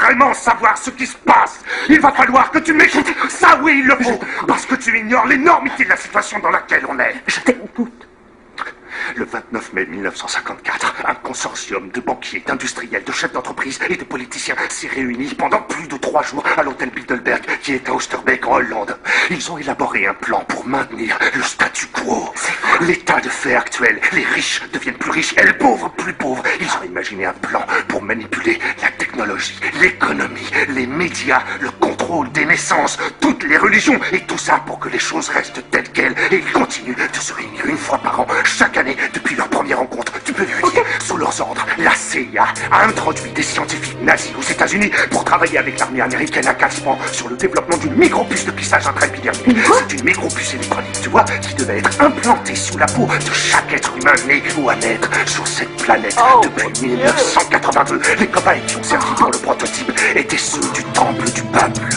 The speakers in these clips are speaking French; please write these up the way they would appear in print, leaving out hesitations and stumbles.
vraiment savoir ce qui se passe, il va falloir que tu m'écoutes. Ça oui, il le faut. Parce que tu ignores l'énormité de la situation dans laquelle on est. Je t'écoute. Le 29 mai 1954, un consortium de banquiers, d'industriels, de chefs d'entreprise et de politiciens s'est réuni pendant plus de 3 jours à l'hôtel Bilderberg qui est à Oosterbeek en Hollande. Ils ont élaboré un plan pour maintenir le statu quo. L'état de fait actuel. Les riches deviennent plus riches et les pauvres plus pauvres. Ils ont imaginé un plan pour manipuler la technologie, l'économie, les médias, le contrôle des naissances, toutes les religions et tout ça pour que les choses restent telles quelles. Et ils continuent de se réunir une fois par an, chaque année, depuis leur première rencontre. Tu peux vérifier. Sous leurs ordres, la CIA a introduit des scientifiques nazis aux États-Unis pour travailler avec l'armée américaine à Caspan sur le développement d'une micropuce de plissage intraépidermique. C'est une micropuce électronique, tu vois, qui devait être implantée sous la peau de chaque être humain né ou à naître sur cette planète depuis 1982. Les cobayes qui ont servi pour le prototype étaient ceux du temple du peuple.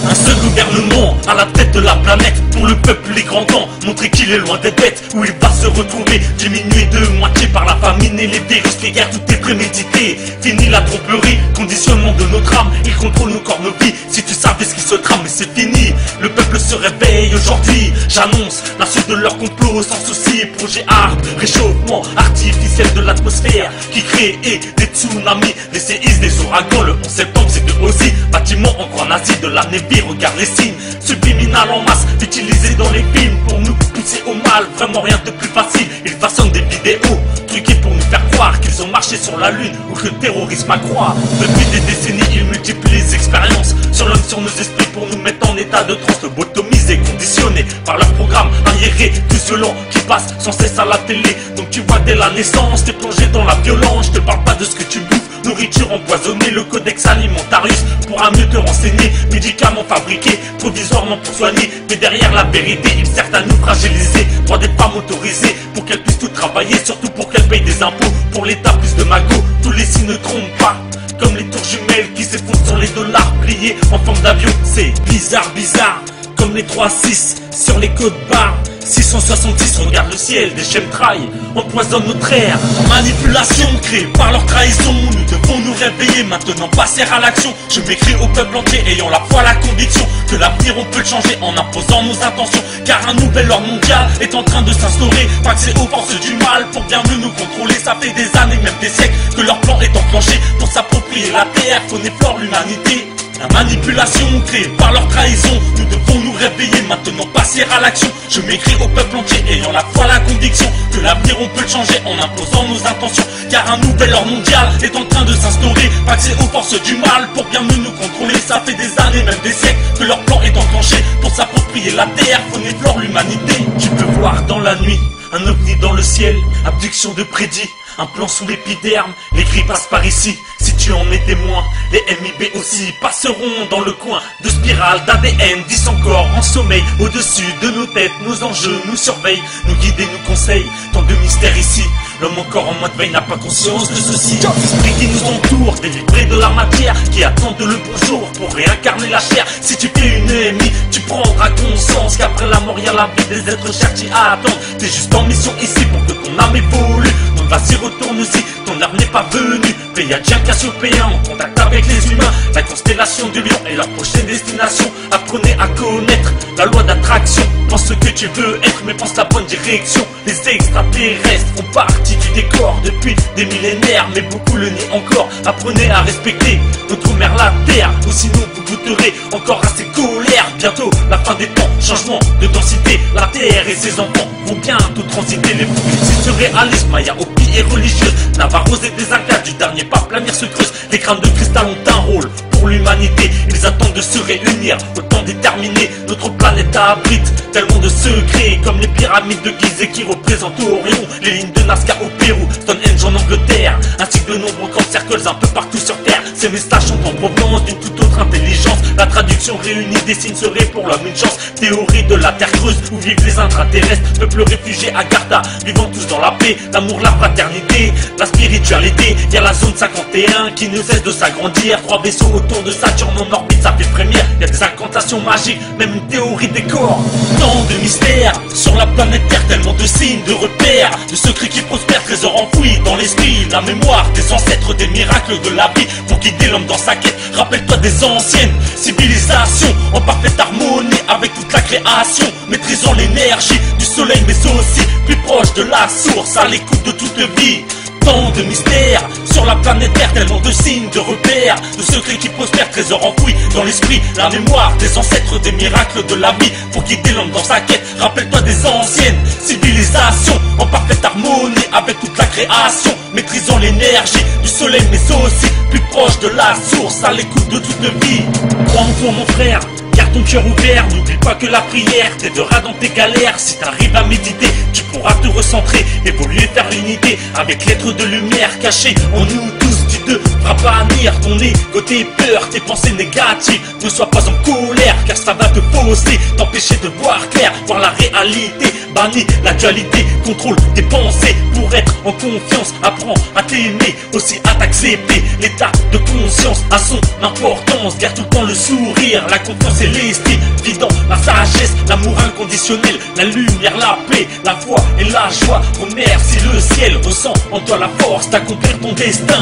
Un seul gouvernement à la tête de la planète, pour le peuple les grands gants, montrer qu'il est loin des bêtes, où il va se retrouver, diminué de moitié par la famine et les virus, les guerres, tout est prémédité. Fini la tromperie, conditionnement de notre âme, il contrôle nos corps, nos vies, si tu savais ce qui se trame, mais c'est fini. Le peuple se réveille aujourd'hui, j'annonce la suite de leur complot sans souci. Projet hard, réchauffement artificiel de l'atmosphère qui crée des tsunamis, des séismes, des ouragans. Le 11 septembre c'était aussi bâtiment en croix nazi de la Navy. Regarde les signes subliminales en masse utilisés dans les films pour nous pousser au mal. Vraiment rien de plus facile. Ils façonnent des vidéos truquées pour nous faire croire qu'ils ont marché sur la lune ou que le terrorisme accroît. Depuis des décennies ils multiplient les expériences sur l'homme, sur nos esprits pour nous mettre en état de transe, lobotomisés, conditionnés par leur programme arriéré, plus violent qui passe sans cesse à la télé. Donc tu vois dès la naissance t'es plongé dans la violence. Je te parle pas de ce que tu bouffes, nourriture empoisonnée, le codex alimentarius pourra mieux te renseigner. Médicaments fabriqués provisoirement pour soigner, mais derrière la vérité ils servent à nous fragiliser. Droit des femmes autorisées pour qu'elles puissent tout travailler, surtout pour qu'elles payent des impôts. Pour l'État plus de magots, tous les signes ne trompent pas, comme les tours jumelles qui s'effondrent sur les dollars pliés en forme d'avion. C'est bizarre, bizarre, comme les 3-6 sur les côtes barres. 666, regarde le ciel, des chemtrails empoisonnent notre air. Manipulation créée par leur trahison, nous devons nous réveiller, maintenant passer à l'action. Je m'écris au peuple entier ayant la foi, la conviction que l'avenir on peut le changer en imposant nos intentions. Car un nouvel ordre mondial est en train de s'instaurer, pas que c'est aux forces du mal pour bien mieux nous contrôler. Ça fait des années, même des siècles, que leur plan est enclenché pour s'approprier la terre, faune et flore, l'humanité. La manipulation créée par leur trahison, nous devons nous réveiller, maintenant passer à l'action. Je m'écris au peuple entier ayant la foi, la conviction que l'avenir on peut le changer en imposant nos intentions. Car un nouvel ordre mondial est en train de s'instaurer, pas que c'est aux forces du mal pour bien mieux nous contrôler. Ça fait des années, même des siècles, que leur plan est enclenché pour s'approprier la terre, faune et flore, l'humanité. Tu peux voir dans la nuit un ovni dans le ciel, abduction de prédit, un plan sous l'épiderme, les cris passent par ici. Si tu en es témoin, les MIB aussi passeront dans le coin de spirales d'ADN, 10 encore en sommeil. Au-dessus de nos têtes, nos enjeux nous surveillent, nous guident et nous conseillent. Tant de mystères ici, l'homme encore en mode veille n'a pas conscience de ceci. L'esprit qui nous entoure, délivré de la matière, qui attendent le bonjour pour réincarner la chair. Si tu fais une EMI, tu prendras conscience qu'après la mort, y'a la vie des êtres chers qui attendent. T'es juste en mission ici pour que ton âme évolue. Donc vas-y, retourne-y, ton âme n'est pas venue. Mais y'a Jean Cassiopéen en contact avec les humains. La constellation du lion est leur prochaine destination. Apprenez à connaître la loi d'attraction. Pense ce que tu veux être, mais pense la bonne direction. Les extraterrestres font partie du décor depuis des millénaires, mais beaucoup le nient encore. Apprenez à respecter notre mère la terre, ou sinon vous goûterez encore à ses colères. Bientôt la fin des temps, changement de densité. La terre et ses enfants vont bientôt transiter. Les prophéties surréalistes, Maya, Hopi et religieuses, Navarros et des Incas, du dernier pape l'avenir se creuse. Les crânes de cristal ont un rôle pour l'humanité, ils attendent de se réunir, autant déterminé. Notre planète abrite tellement de secrets, comme les pyramides de Gizeh qui représentent Orion, les lignes de Nazca au Pérou, Stonehenge en Angleterre, ainsi que de nombreux grands cercles un peu partout sur Terre. Ces messages sont en provenance d'une toute autre intelligence. La traduction réunie des signes serait pour l'homme une chance. Théorie de la terre creuse où vivent les intraterrestres, peuple réfugié à Garda, vivant tous dans la paix, l'amour, la fraternité, la spiritualité. l'actualité, y'a la zone 51 qui ne cesse de s'agrandir. 3 vaisseaux autour de Saturne en orbite, ça fait frémir. Y'a des incantations magiques, même une théorie des corps. Tant de mystères sur la planète Terre, tellement de signes, de repères, de secrets qui prospèrent, trésors enfouis dans l'esprit. La mémoire des ancêtres, des miracles de la vie pour guider l'homme dans sa quête. Rappelle-toi des anciennes civilisations en parfaite harmonie avec toute la création, maîtrisant l'énergie du soleil mais aussi plus proche de la source, à l'écoute de toute vie. Tant de mystères sur la planète Terre, tellement de signes, de repères, de secrets qui prospèrent, trésors enfouis dans l'esprit. La mémoire des ancêtres, des miracles de la vie pour guider l'homme dans sa quête. Rappelle-toi des anciennes civilisations en parfaite harmonie avec toute la création, maîtrisant l'énergie du soleil mais aussi plus proche de la source, à l'écoute de toute vie. Crois en toi mon frère, garde ton cœur ouvert, n'oublie pas que la prière t'aidera dans tes galères. Si t'arrives à méditer, tu pourras te recentrer, évoluer vers l'unité avec l'être de lumière caché en nous tous. Tu devras bannir ton ego, tes peurs, tes pensées négatives. Ne sois pas en colère car ça va te poser, t'empêcher de voir clair, voir la réalité. Bannis la dualité, contrôle tes pensées pour être en confiance. Apprends à t'aimer, aussi à t'accepter. L'état de conscience a son importance. Garde tout le temps le sourire, la confiance et l'estime. Vis dans la sagesse, l'amour inconditionnel, la lumière, la paix, la foi et la joie. Remercie le ciel, ressens en toi la force d'accomplir ton destin.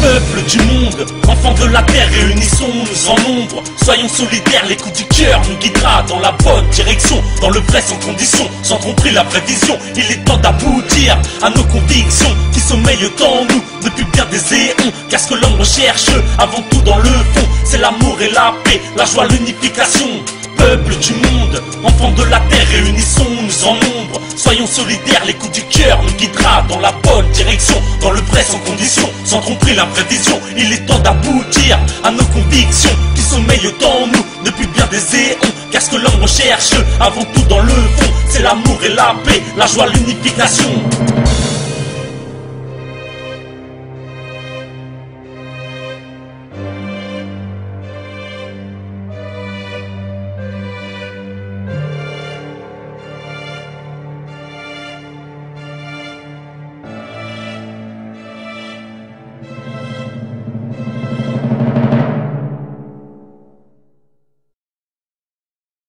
Peuple du monde, enfants de la terre, réunissons-nous en nombre. Soyons solidaires, l'écoute du cœur nous guidera dans la bonne direction, dans le vrai sans condition, sans tromperie la prévision. Il est temps d'aboutir à nos convictions qui sommeillent en nous depuis bien des éons. Car ce que l'homme recherche avant tout dans le fond, c'est l'amour et la paix, la joie, l'unification. Peuple du monde, enfants de la terre, réunissons-nous en nombre. Soyons solidaires, l'écoute du cœur nous guidera dans la bonne direction, dans le vrai sans condition, sans tromperie la prévision. Il est temps d'aboutir à nos convictions qui sommeillent en nous depuis bien des éons. Car ce que l'homme recherche avant tout dans le fond, c'est l'amour et la paix, la joie, l'unification.